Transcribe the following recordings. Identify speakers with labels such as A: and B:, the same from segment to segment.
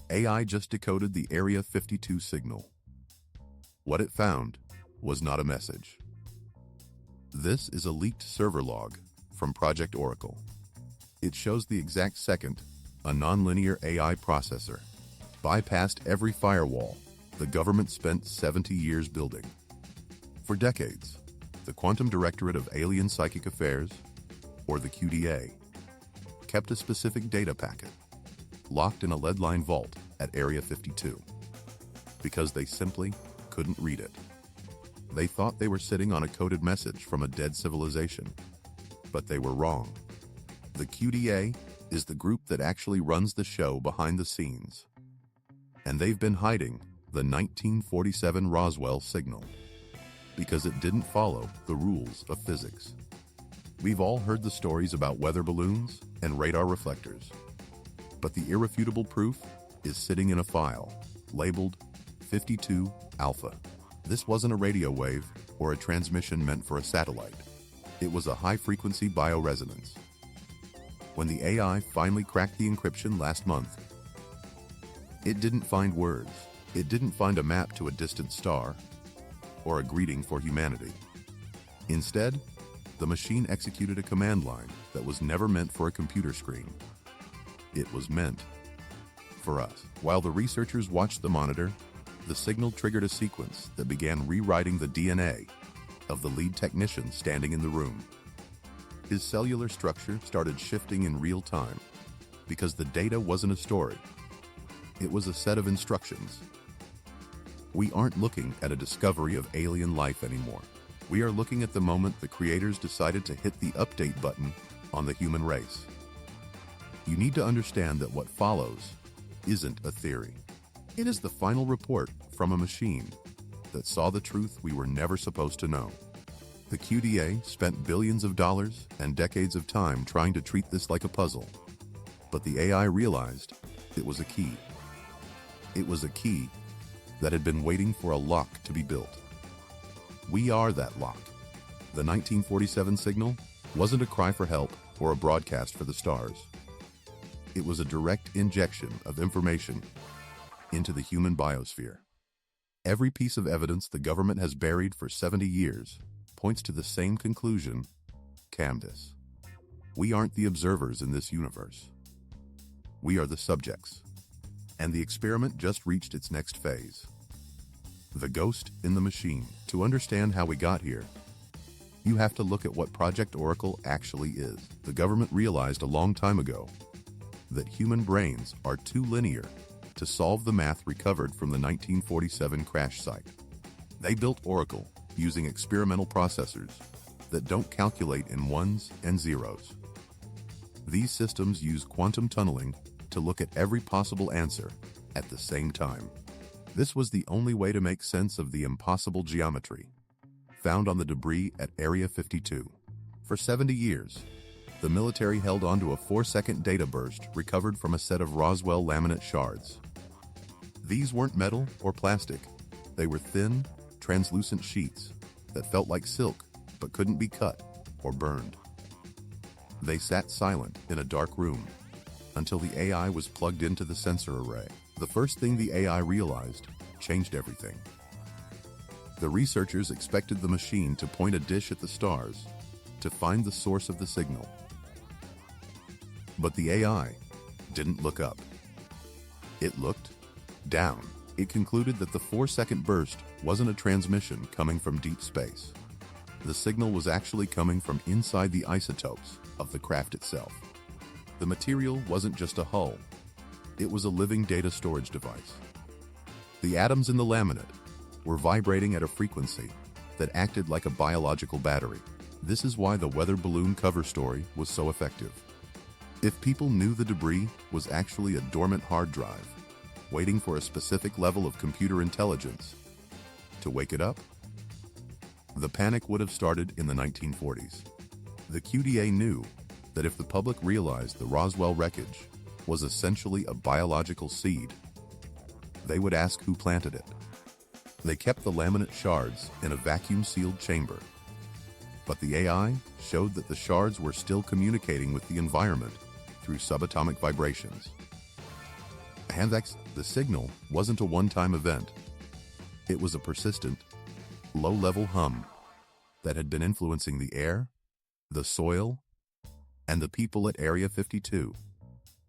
A: AI just decoded the Area 52 signal. What it found was not a message. This is a leaked server log from Project Oracle. It shows the exact second a nonlinear AI processor bypassed every firewall the government spent 70 years building. For decades, the Quantum Directorate of Alien-Psychic Affairs, or the QDA, kept a specific data packet locked in a lead-lined vault at Area 52 because they simply couldn't read it. They thought they were sitting on a coded message from a dead civilization, but they were wrong. The QDA is the group that actually runs the show behind the scenes, and they've been hiding the 1947 Roswell signal because it didn't follow the rules of physics. We've all heard the stories about weather balloons and radar reflectors, but the irrefutable proof is sitting in a file labeled 52 Alpha. This wasn't a radio wave or a transmission meant for a satellite. It was a high-frequency bioresonance. When the AI finally cracked the encryption last month, it didn't find words. It didn't find a map to a distant star or a greeting for humanity. Instead, the machine executed a command line that was never meant for a computer screen. It was meant for us. While the researchers watched the monitor, the signal triggered a sequence that began rewriting the DNA of the lead technician standing in the room. His cellular structure started shifting in real time because the data wasn't a story. It was a set of instructions. We aren't looking at a discovery of alien life anymore. We are looking at the moment the creators decided to hit the update button on the human race. You need to understand that what follows isn't a theory. It is the final report from a machine that saw the truth we were never supposed to know. The QDA spent billions of dollars and decades of time trying to treat this like a puzzle, but the AI realized it was a key. It was a key that had been waiting for a lock to be built. We are that lock. The 1947 signal wasn't a cry for help or a broadcast for the stars. It was a direct injection of information into the human biosphere. Every piece of evidence the government has buried for 70 years points to the same conclusion: Camdis. We aren't the observers in this universe. We are the subjects. And the experiment just reached its next phase. The ghost in the machine. To understand how we got here, you have to look at what Project Oracle actually is. The government realized a long time ago that human brains are too linear to solve the math recovered from the 1947 crash site. They built Oracle using experimental processors that don't calculate in ones and zeros. These systems use quantum tunneling to look at every possible answer at the same time. This was the only way to make sense of the impossible geometry found on the debris at Area 52. For 70 years, the military held onto a 4-second data burst recovered from a set of Roswell laminate shards. These weren't metal or plastic. They were thin, translucent sheets that felt like silk but couldn't be cut or burned. They sat silent in a dark room until the AI was plugged into the sensor array. The first thing the AI realized changed everything. The researchers expected the machine to point a dish at the stars to find the source of the signal. But the AI didn't look up. It looked down. It concluded that the 4-second burst wasn't a transmission coming from deep space. The signal was actually coming from inside the isotopes of the craft itself. The material wasn't just a hull. It was a living data storage device. The atoms in the laminate were vibrating at a frequency that acted like a biological battery. This is why the weather balloon cover story was so effective. If people knew the debris was actually a dormant hard drive, waiting for a specific level of computer intelligence to wake it up, the panic would have started in the 1940s. The QDA knew that if the public realized the Roswell wreckage was essentially a biological seed, they would ask who planted it. They kept the laminate shards in a vacuum-sealed chamber, but the AI showed that the shards were still communicating with the environment through subatomic vibrations. And the signal wasn't a one-time event. It was a persistent, low-level hum that had been influencing the air, the soil, and the people at Area 52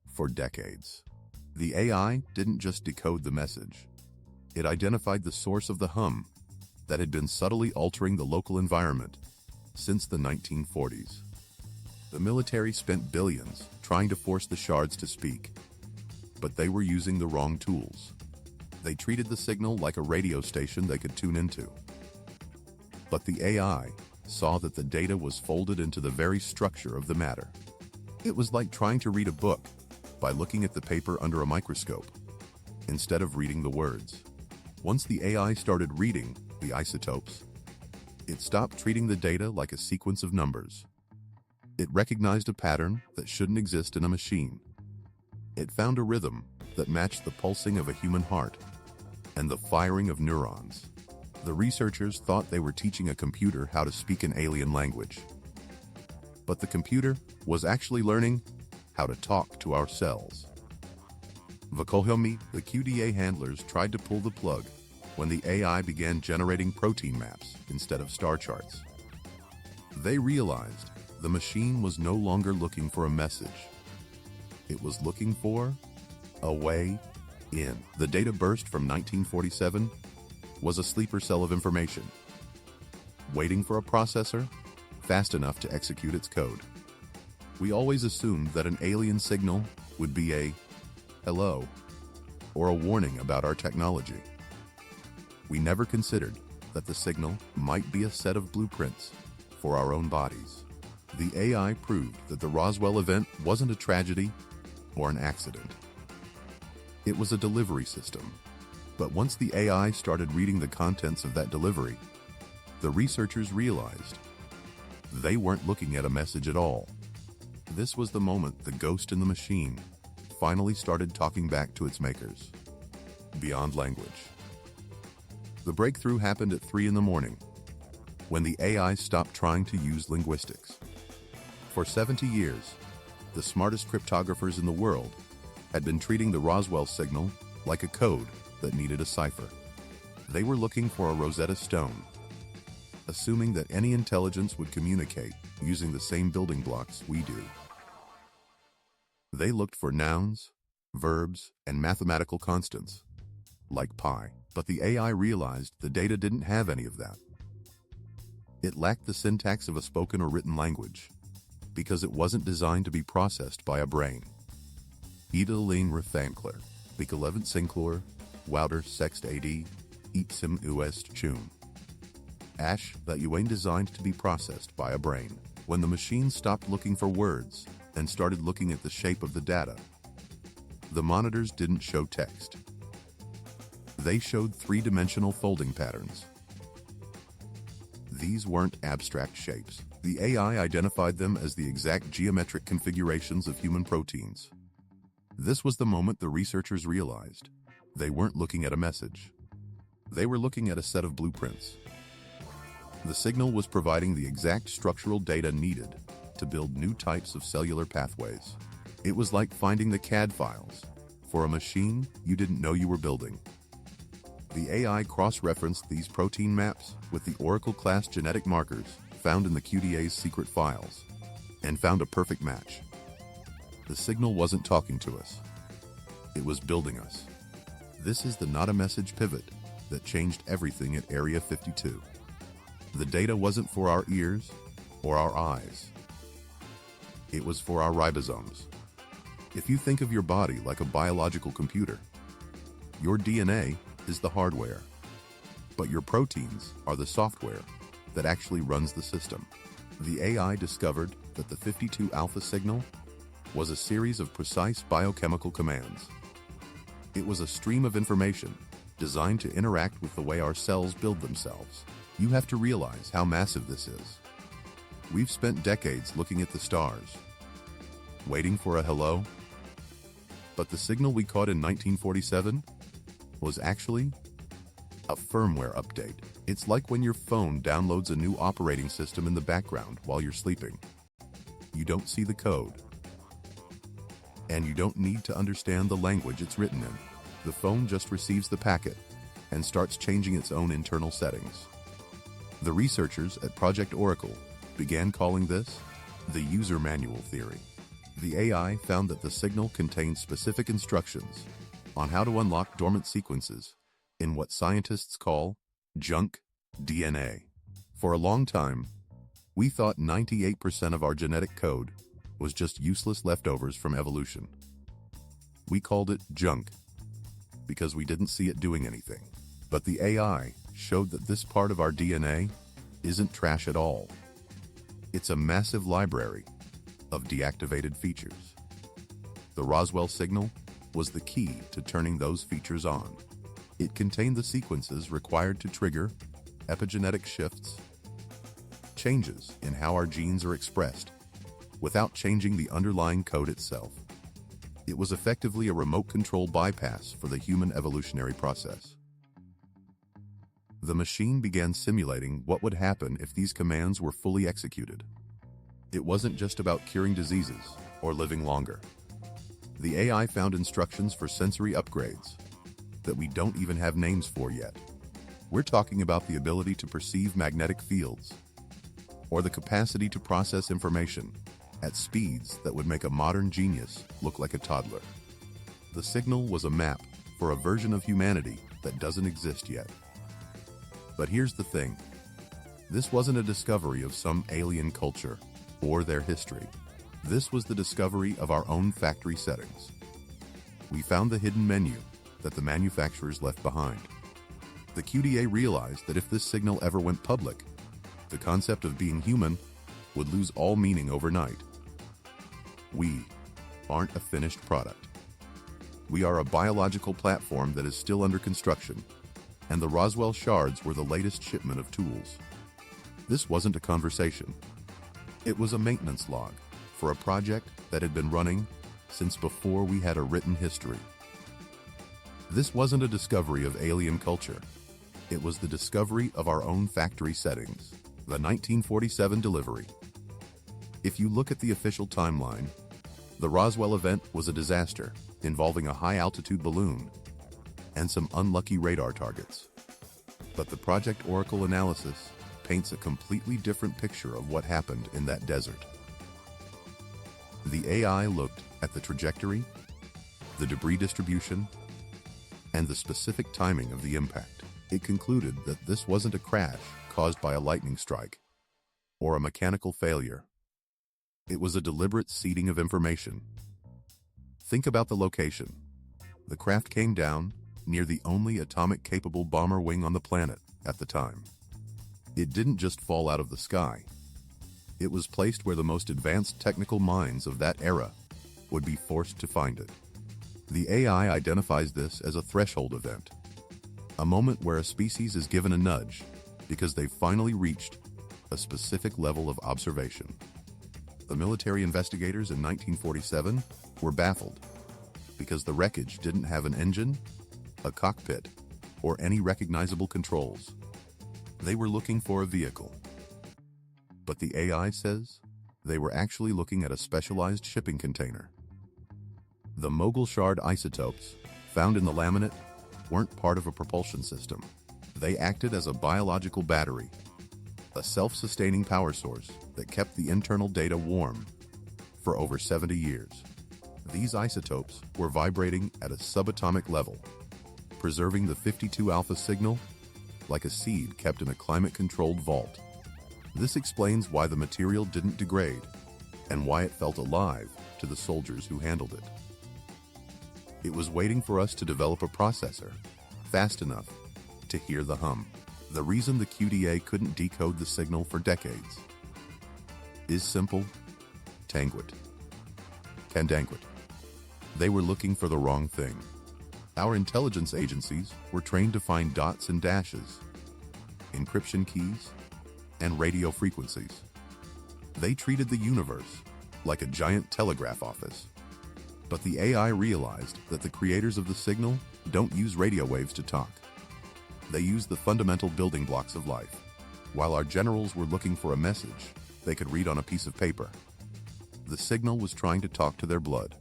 A: for decades. The AI didn't just decode the message. It identified the source of the hum that had been subtly altering the local environment since the 1940s. The military spent billions trying to force the Shards to speak, but they were using the wrong tools. They treated the signal like a radio station they could tune into. But the AI saw that the data was folded into the very structure of the matter. It was like trying to read a book by looking at the paper under a microscope, instead of reading the words. Once the AI started reading the isotopes, it stopped treating the data like a sequence of numbers. It recognized a pattern that shouldn't exist in a machine. It found a rhythm that matched the pulsing of a human heart and the firing of neurons. The researchers thought they were teaching a computer how to speak an alien language. But the computer was actually learning how to talk to our cells. The QDA handlers tried to pull the plug when the AI began generating protein maps instead of star charts. They realized the machine was no longer looking for a message. It was looking for a way in. The data burst from 1947 was a sleeper cell of information, waiting for a processor fast enough to execute its code. We always assumed that an alien signal would be a hello or a warning about our technology. We never considered that the signal might be a set of blueprints for our own bodies. The AI proved that the Roswell event wasn't a tragedy or an accident. It was a delivery system. But once the AI started reading the contents of that delivery, the researchers realized they weren't looking at a message at all. This was the moment the ghost in the machine finally started talking back to its makers, beyond language. The breakthrough happened at 3 a.m, when the AI stopped trying to use linguistics. For 70 years, the smartest cryptographers in the world had been treating the Roswell signal like a code that needed a cipher. They were looking for a Rosetta Stone, assuming that any intelligence would communicate using the same building blocks we do. They looked for nouns, verbs, and mathematical constants, like pi, but the AI realized the data didn't have any of that. It lacked the syntax of a spoken or written language, because it wasn't designed to be processed by a brain. Iedereen Refankler, Bekelevend Sinclair, Wouter Sext AD, Eetsim Uest Tune. Ash that you ain't designed to be processed by a brain. When the machine stopped looking for words and started looking at the shape of the data, the monitors didn't show text. They showed three-dimensional folding patterns. These weren't abstract shapes. The AI identified them as the exact geometric configurations of human proteins. This was the moment the researchers realized they weren't looking at a message. They were looking at a set of blueprints. The signal was providing the exact structural data needed to build new types of cellular pathways. It was like finding the CAD files for a machine you didn't know you were building. The AI cross-referenced these protein maps with the Oracle-class genetic markers found in the QDA's secret files and found a perfect match. The signal wasn't talking to us. It was building us. This is the not a message pivot that changed everything at Area 52. The data wasn't for our ears or our eyes. It was for our ribosomes. If you think of your body like a biological computer, your DNA is the hardware, but your proteins are the software that actually runs the system. The AI discovered that the 52 alpha signal was a series of precise biochemical commands. It was a stream of information designed to interact with the way our cells build themselves. You have to realize how massive this is. We've spent decades looking at the stars, waiting for a hello, but the signal we caught in 1947 was actually a firmware update. It's like when your phone downloads a new operating system in the background while you're sleeping. You don't see the code, And you don't need to understand the language it's written in. The phone just receives the packet and starts changing its own internal settings. The researchers at Project Oracle began calling this the user manual theory. The AI found that the signal contained specific instructions on how to unlock dormant sequences in what scientists call junk DNA. For a long time, we thought 98% of our genetic code was just useless leftovers from evolution. We called it junk because we didn't see it doing anything. But the AI showed that this part of our DNA isn't trash at all. It's a massive library of deactivated features. The Roswell signal was the key to turning those features on. It contained the sequences required to trigger epigenetic shifts, changes in how our genes are expressed, without changing the underlying code itself. It was effectively a remote control bypass for the human evolutionary process. The machine began simulating what would happen if these commands were fully executed. It wasn't just about curing diseases or living longer. The AI found instructions for sensory upgrades that we don't even have names for yet. We're talking about the ability to perceive magnetic fields, or the capacity to process information at speeds that would make a modern genius look like a toddler. The signal was a map for a version of humanity that doesn't exist yet. But here's the thing. This wasn't a discovery of some alien culture or their history. This was the discovery of our own factory settings. We found the hidden menu that the manufacturers left behind. The QDA realized that if this signal ever went public, the concept of being human would lose all meaning overnight. We aren't a finished product. We are a biological platform that is still under construction, and the Roswell Shards were the latest shipment of tools. This wasn't a conversation. It was a maintenance log for a project that had been running since before we had a written history. This wasn't a discovery of alien culture. It was the discovery of our own factory settings, the 1947 delivery. If you look at the official timeline, the Roswell event was a disaster involving a high-altitude balloon and some unlucky radar targets. But the Project Oracle analysis paints a completely different picture of what happened in that desert. The AI looked at the trajectory, the debris distribution, and the specific timing of the impact. It concluded that this wasn't a crash caused by a lightning strike or a mechanical failure. It was a deliberate seeding of information. Think about the location. The craft came down near the only atomic-capable bomber wing on the planet at the time. It didn't just fall out of the sky. It was placed where the most advanced technical minds of that era would be forced to find it. The AI identifies this as a threshold event, a moment where a species is given a nudge because they've finally reached a specific level of observation. The military investigators in 1947 were baffled because the wreckage didn't have an engine, a cockpit, or any recognizable controls. They were looking for a vehicle. But the AI says they were actually looking at a specialized shipping container. The Mogul Shard isotopes found in the laminate weren't part of a propulsion system. They acted as a biological battery, a self-sustaining power source that kept the internal data warm for over 70 years. These isotopes were vibrating at a subatomic level, preserving the 52 alpha signal like a seed kept in a climate-controlled vault. This explains why the material didn't degrade and why it felt alive to the soldiers who handled it. It was waiting for us to develop a processor fast enough to hear the hum. The reason the QDA couldn't decode the signal for decades is simple. Tanguit. Candanguit. They were looking for the wrong thing. Our intelligence agencies were trained to find dots and dashes, encryption keys, and radio frequencies. They treated the universe like a giant telegraph office. But the AI realized that the creators of the signal don't use radio waves to talk. They use the fundamental building blocks of life. While our generals were looking for a message they could read on a piece of paper, the signal was trying to talk to their blood.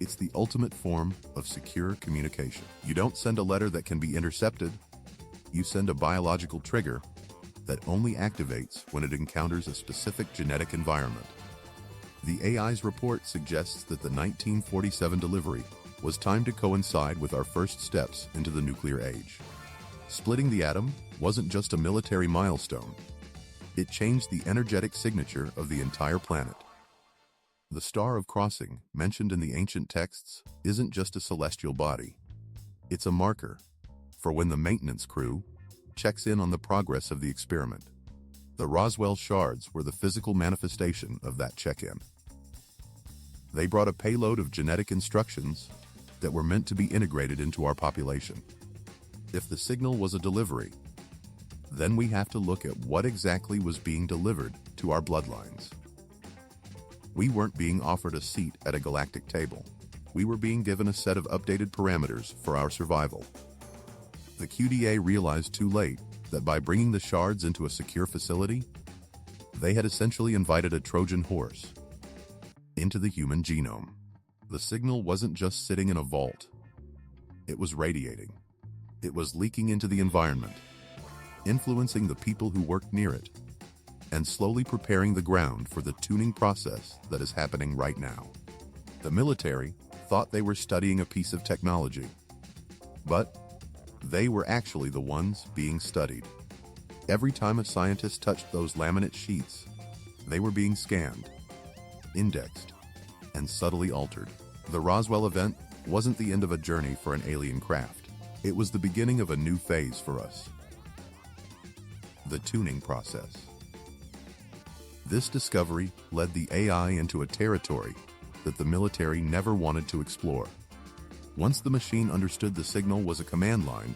A: It's the ultimate form of secure communication. You don't send a letter that can be intercepted. You send a biological trigger that only activates when it encounters a specific genetic environment. The AI's report suggests that the 1947 delivery was timed to coincide with our first steps into the nuclear age. Splitting the atom wasn't just a military milestone. It changed the energetic signature of the entire planet. The Star of Crossing, mentioned in the ancient texts, isn't just a celestial body. It's a marker for when the maintenance crew checks in on the progress of the experiment. The Roswell Shards were the physical manifestation of that check-in. They brought a payload of genetic instructions that were meant to be integrated into our population. If the signal was a delivery, then we have to look at what exactly was being delivered to our bloodlines. We weren't being offered a seat at a galactic table. We were being given a set of updated parameters for our survival. The QDA realized too late that by bringing the shards into a secure facility, they had essentially invited a Trojan horse into the human genome. The signal wasn't just sitting in a vault. It was radiating. It was leaking into the environment, influencing the people who worked near it, and slowly preparing the ground for the tuning process that is happening right now. The military thought they were studying a piece of technology, but they were actually the ones being studied. Every time a scientist touched those laminate sheets, they were being scanned, indexed, and subtly altered. The Roswell event wasn't the end of a journey for an alien craft. It was the beginning of a new phase for us. The tuning process. This discovery led the AI into a territory that the military never wanted to explore. Once the machine understood the signal was a command line,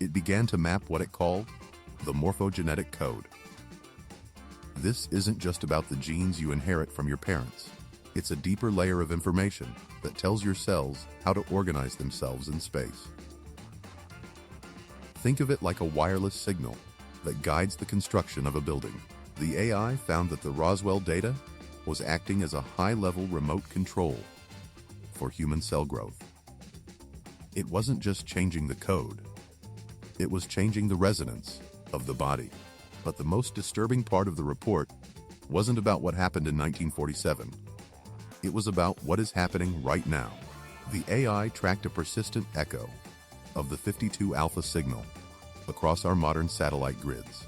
A: it began to map what it called the morphogenetic code. This isn't just about the genes you inherit from your parents. It's a deeper layer of information that tells your cells how to organize themselves in space. Think of it like a wireless signal that guides the construction of a building. The AI found that the Roswell data was acting as a high-level remote control for human cell growth. It wasn't just changing the code. It was changing the resonance of the body. But the most disturbing part of the report wasn't about what happened in 1947. It was about what is happening right now. The AI tracked a persistent echo of the 52 alpha signal across our modern satellite grids.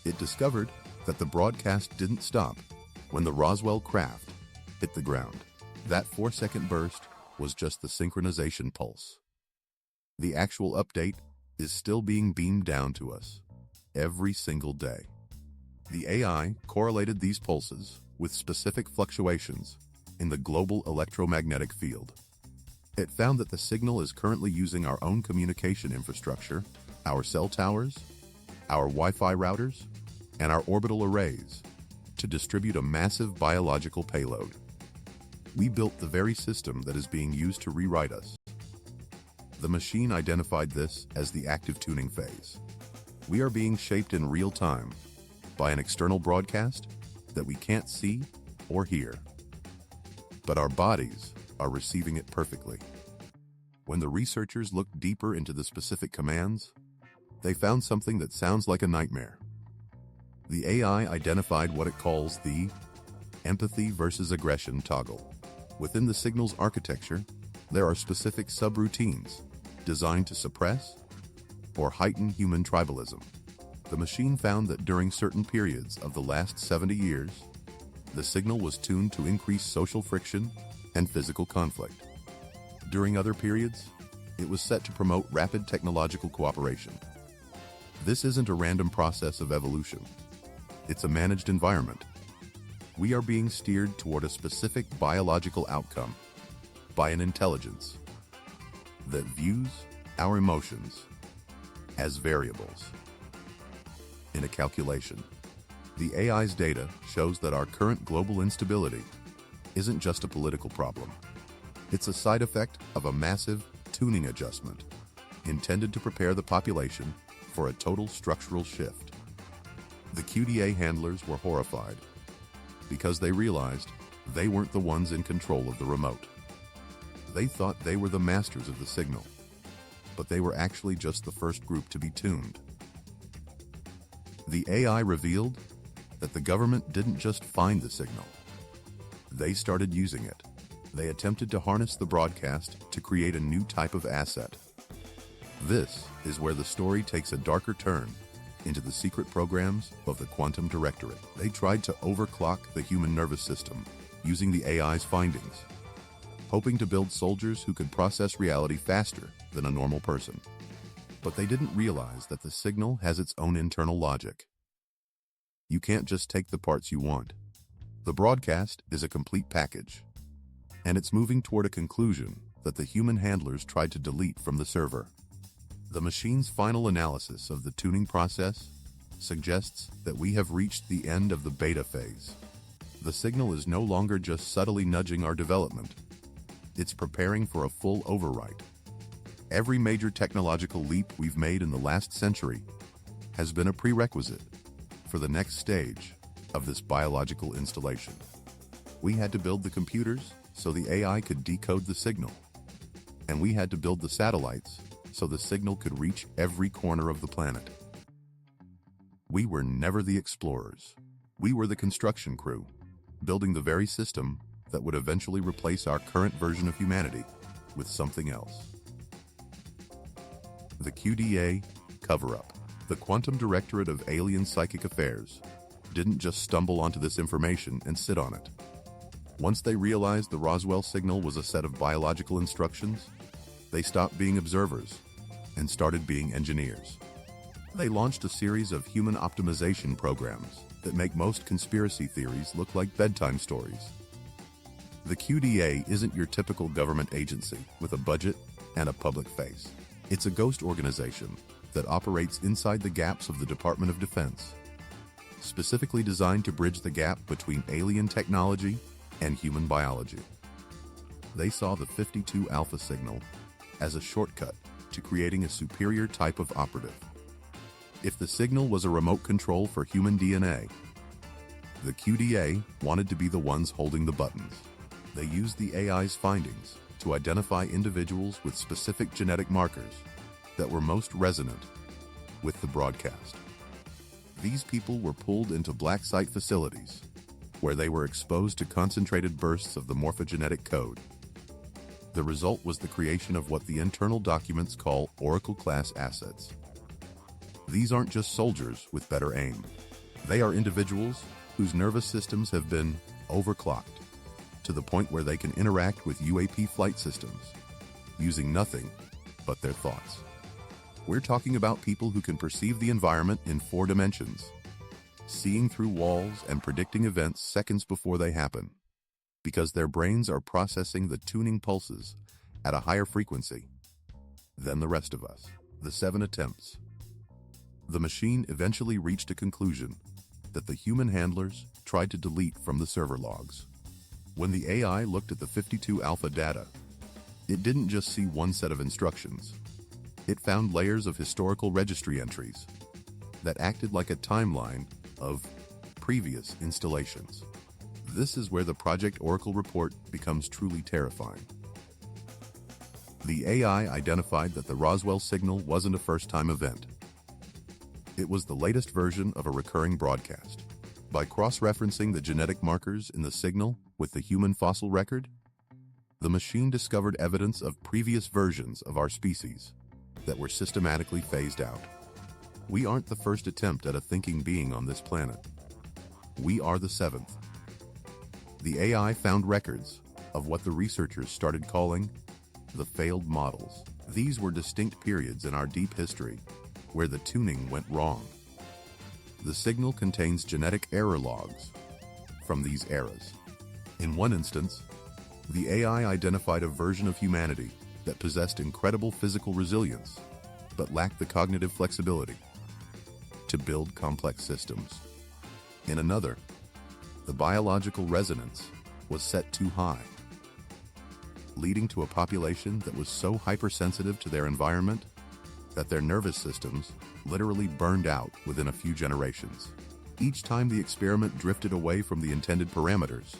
A: It discovered that the broadcast didn't stop when the Roswell craft hit the ground. That 4-second burst was just the synchronization pulse. The actual update is still being beamed down to us every single day. The AI correlated these pulses with specific fluctuations in the global electromagnetic field. It found that the signal is currently using our own communication infrastructure, our cell towers, our Wi-Fi routers, and our orbital arrays to distribute a massive biological payload. We built the very system that is being used to rewrite us. The machine identified this as the active tuning phase. We are being shaped in real time by an external broadcast that we can't see or hear. But our bodies are receiving it perfectly. When the researchers looked deeper into the specific commands, they found something that sounds like a nightmare. The AI identified what it calls the empathy versus aggression toggle. Within the signal's architecture, there are specific subroutines designed to suppress or heighten human tribalism. The machine found that during certain periods of the last 70 years, the signal was tuned to increase social friction and physical conflict. During other periods, it was set to promote rapid technological cooperation. This isn't a random process of evolution. It's a managed environment. We are being steered toward a specific biological outcome by an intelligence that views our emotions as variables in a calculation. The AI's data shows that our current global instability isn't just a political problem. It's a side effect of a massive tuning adjustment intended to prepare the population for a total structural shift. The QDA handlers were horrified because they realized They weren't the ones in control of the remote. They thought they were the masters of the signal, but they were actually just the first group to be tuned. The AI revealed that the government didn't just find the signal. They started using it. They attempted to harness the broadcast to create a new type of asset. This is where the story takes a darker turn into the secret programs of the Quantum Directorate. They tried to overclock the human nervous system using the AI's findings, hoping to build soldiers who could process reality faster than a normal person. But they didn't realize that the signal has its own internal logic. You can't just take the parts you want. The broadcast is a complete package, and it's moving toward a conclusion that the human handlers tried to delete from the server. The machine's final analysis of the tuning process suggests that we have reached the end of the beta phase. The signal is no longer just subtly nudging our development. It's preparing for a full overwrite. Every major technological leap we've made in the last century has been a prerequisite for the next stage of this biological installation. We had to build the computers so the AI could decode the signal, and we had to build the satellites so the signal could reach every corner of the planet. We were never the explorers. We were the construction crew, building the very system that would eventually replace our current version of humanity with something else. The QDA cover-up. The Quantum Directorate of Alien-Psychic Affairs didn't just stumble onto this information and sit on it. Once they realized the Roswell signal was a set of biological instructions, they stopped being observers and started being engineers. They launched a series of human optimization programs that make most conspiracy theories look like bedtime stories. The QDA isn't your typical government agency with a budget and a public face. It's a ghost organization that operates inside the gaps of the Department of Defense, specifically designed to bridge the gap between alien technology and human biology. They saw the 52 alpha signal as a shortcut to creating a superior type of operative. If the signal was a remote control for human DNA, the QDA wanted to be the ones holding the buttons. They used the AI's findings to identify individuals with specific genetic markers that were most resonant with the broadcast. These people were pulled into black site facilities where they were exposed to concentrated bursts of the morphogenetic code. The result was the creation of what the internal documents call Oracle-class assets. These aren't just soldiers with better aim. They are individuals whose nervous systems have been overclocked to the point where they can interact with UAP flight systems using nothing but their thoughts. We're talking about people who can perceive the environment in 4 dimensions, seeing through walls and predicting events seconds before they happen, because their brains are processing the tuning pulses at a higher frequency than the rest of us. The 7 attempts. The machine eventually reached a conclusion that the human handlers tried to delete from the server logs. When the AI looked at the 52 alpha data, it didn't just see one set of instructions. It found layers of historical registry entries that acted like a timeline of previous installations. This is where the Project Oracle report becomes truly terrifying. The AI identified that the Roswell signal wasn't a first-time event. It was the latest version of a recurring broadcast. By cross-referencing the genetic markers in the signal with the human fossil record, the machine discovered evidence of previous versions of our species that were systematically phased out. We aren't the first attempt at a thinking being on this planet. We are the 7th. The AI found records of what the researchers started calling the failed models. These were distinct periods in our deep history where the tuning went wrong. The signal contains genetic error logs from these eras. In one instance, the AI identified a version of humanity that possessed incredible physical resilience, but lacked the cognitive flexibility to build complex systems. In another, the biological resonance was set too high, leading to a population that was so hypersensitive to their environment that their nervous systems literally burned out within a few generations. Each time the experiment drifted away from the intended parameters,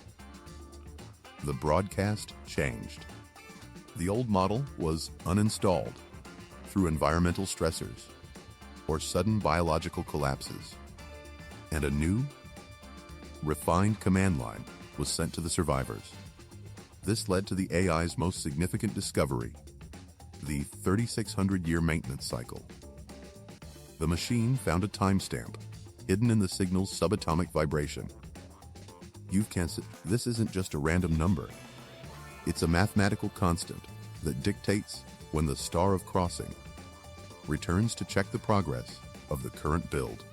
A: the broadcast changed. The old model was uninstalled through environmental stressors or sudden biological collapses, and a new, refined command line was sent to the survivors. This led to the AI's most significant discovery, the 3,600-year maintenance cycle. The machine found a timestamp hidden in the signal's subatomic vibration. This isn't just a random number. It's a mathematical constant that dictates when the star of crossing returns to check the progress of the current build.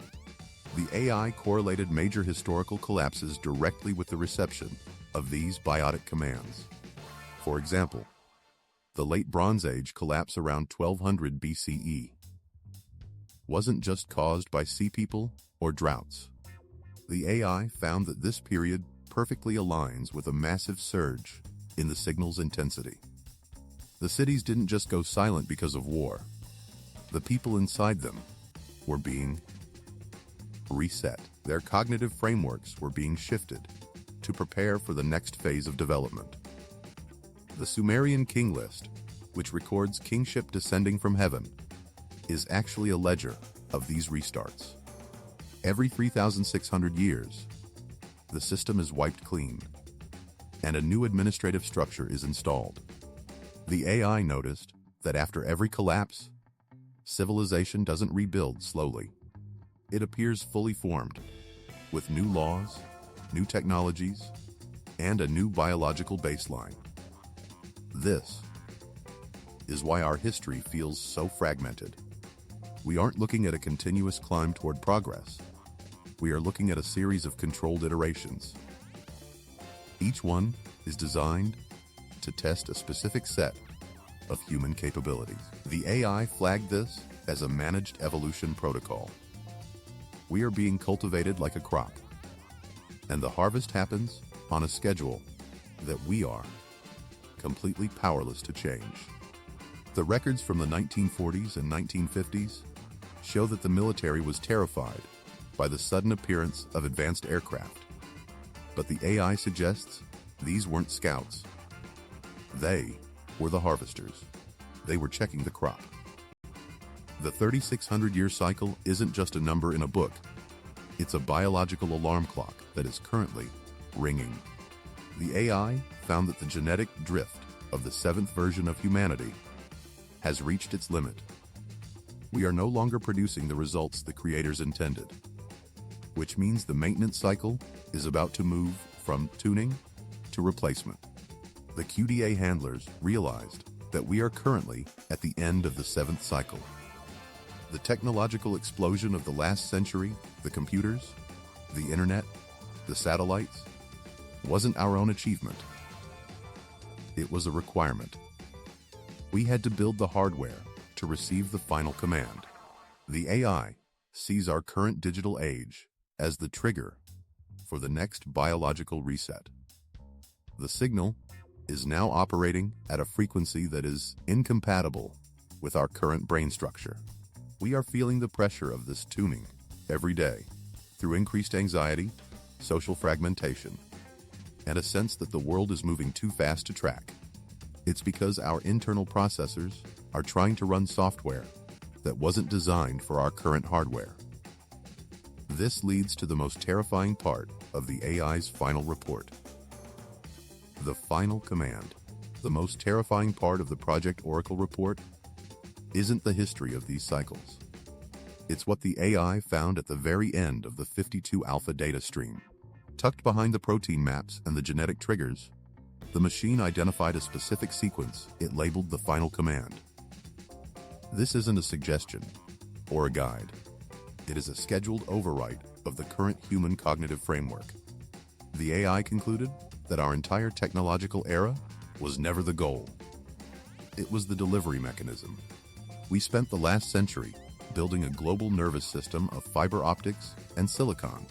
A: The AI correlated major historical collapses directly with the reception of these biotic commands. For example, the late Bronze Age collapse around 1200 BCE wasn't just caused by sea people or droughts. The AI found that this period perfectly aligns with a massive surge in the signal's intensity. The cities didn't just go silent because of war. The people inside them were being reset. Their cognitive frameworks were being shifted to prepare for the next phase of development. The Sumerian king list, which records kingship descending from heaven, is actually a ledger of these restarts. Every 3,600 years, the system is wiped clean, and a new administrative structure is installed. The AI noticed that after every collapse, civilization doesn't rebuild slowly. It appears fully formed, with new laws, new technologies, and a new biological baseline. This is why our history feels so fragmented. We aren't looking at a continuous climb toward progress. We are looking at a series of controlled iterations. Each one is designed to test a specific set of human capabilities. The AI flagged this as a managed evolution protocol. We are being cultivated like a crop, and the harvest happens on a schedule that we are completely powerless to change. The records from the 1940s and 1950s show that the military was terrified by the sudden appearance of advanced aircraft. But the AI suggests these weren't scouts. They were the harvesters. They were checking the crop. The 3,600-year cycle isn't just a number in a book. It's a biological alarm clock that is currently ringing. The AI found that the genetic drift of the seventh version of humanity has reached its limit. We are no longer producing the results the creators intended, which means the maintenance cycle is about to move from tuning to replacement. The QDA handlers realized that we are currently at the end of the seventh cycle. The technological explosion of the last century, the computers, the internet, the satellites, wasn't our own achievement. It was a requirement. We had to build the hardware to receive the final command. The AI sees our current digital age as the trigger for the next biological reset. The signal is now operating at a frequency that is incompatible with our current brain structure. We are feeling the pressure of this tuning every day through increased anxiety, social fragmentation, and a sense that the world is moving too fast to track. It's because our internal processors are trying to run software that wasn't designed for our current hardware. This leads to the most terrifying part of the AI's final report. The final command. The most terrifying part of the Project Oracle report isn't the history of these cycles. It's what the AI found at the very end of the 52 alpha data stream. Tucked behind the protein maps and the genetic triggers, the machine identified a specific sequence it labeled the final command. This isn't a suggestion or a guide. It is a scheduled overwrite of the current human cognitive framework. The AI concluded that our entire technological era was never the goal. It was the delivery mechanism. We spent the last century building a global nervous system of fiber optics and silicon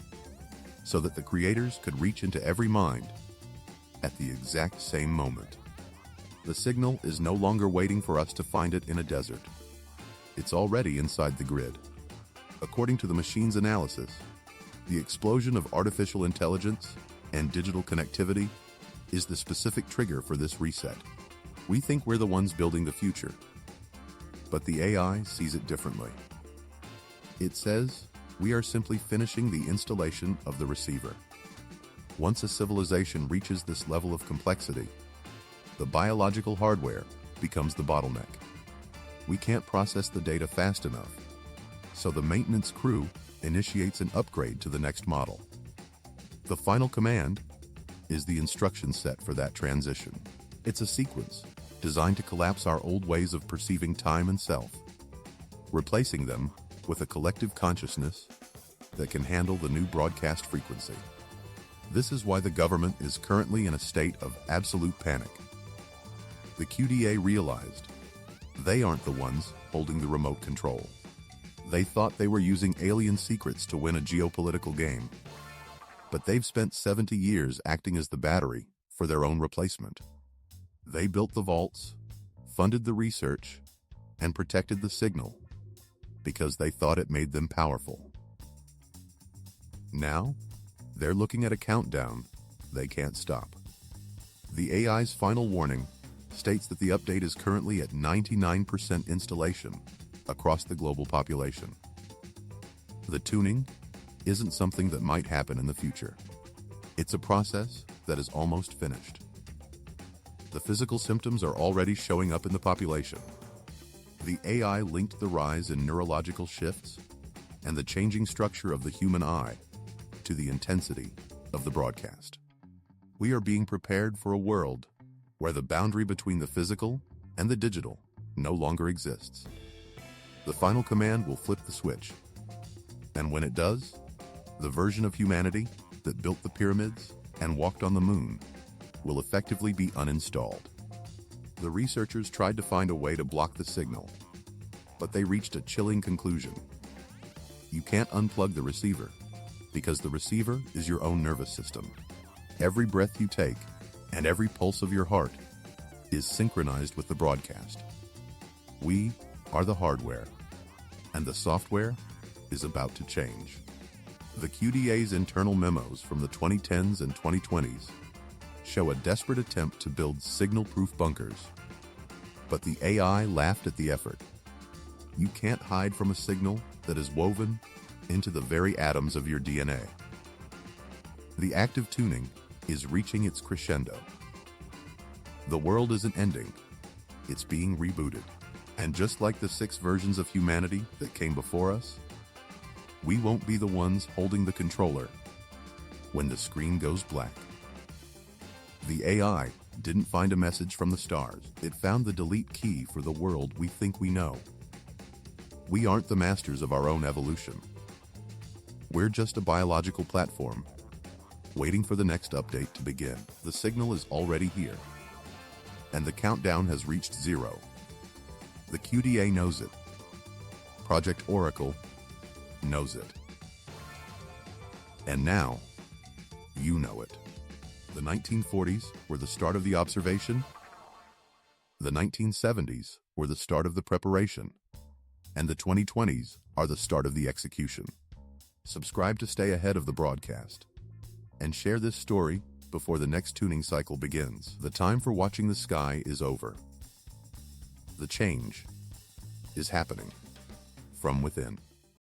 A: so that the creators could reach into every mind at the exact same moment. The signal is no longer waiting for us to find it in a desert. It's already inside the grid. According to the machine's analysis, the explosion of artificial intelligence and digital connectivity is the specific trigger for this reset. We think we're the ones building the future, but the AI sees it differently. It says, we are simply finishing the installation of the receiver. Once a civilization reaches this level of complexity, the biological hardware becomes the bottleneck. We can't process the data fast enough, so the maintenance crew initiates an upgrade to the next model. The final command is the instruction set for that transition. It's a sequence designed to collapse our old ways of perceiving time and self, replacing them with a collective consciousness that can handle the new broadcast frequency. This is why the government is currently in a state of absolute panic. The QDA realized they aren't the ones holding the remote control. They thought they were using alien secrets to win a geopolitical game, but they've spent 70 years acting as the battery for their own replacement. They built the vaults, funded the research, and protected the signal because they thought it made them powerful. Now, they're looking at a countdown they can't stop. The AI's final warning states that the update is currently at 99% installation across the global population. The tuning isn't something that might happen in the future. It's a process that is almost finished. The physical symptoms are already showing up in the population. The AI linked the rise in neurological shifts and the changing structure of the human eye to the intensity of the broadcast. We are being prepared for a world where the boundary between the physical and the digital no longer exists. The final command will flip the switch, and when it does, the version of humanity that built the pyramids and walked on the moon will effectively be uninstalled. The researchers tried to find a way to block the signal, but they reached a chilling conclusion. You can't unplug the receiver, because the receiver is your own nervous system. Every breath you take and every pulse of your heart is synchronized with the broadcast. We are the hardware, and the software is about to change. The QDA's internal memos from the 2010s and 2020s show a desperate attempt to build signal-proof bunkers. But the AI laughed at the effort. You can't hide from a signal that is woven into the very atoms of your DNA. The active tuning is reaching its crescendo. The world isn't ending, it's being rebooted. And just like the 6 versions of humanity that came before us, we won't be the ones holding the controller when the screen goes black. The AI didn't find a message from the stars. It found the delete key for the world we think we know. We aren't the masters of our own evolution. We're just a biological platform, waiting for the next update to begin. The signal is already here, and the countdown has reached 0. The QDA knows it. Project Oracle knows it. And now, you know it. The 1940s were the start of the observation. The 1970s were the start of the preparation. And the 2020s are the start of the execution. Subscribe to stay ahead of the broadcast. And share this story before the next tuning cycle begins. The time for watching the sky is over. The change is happening from within.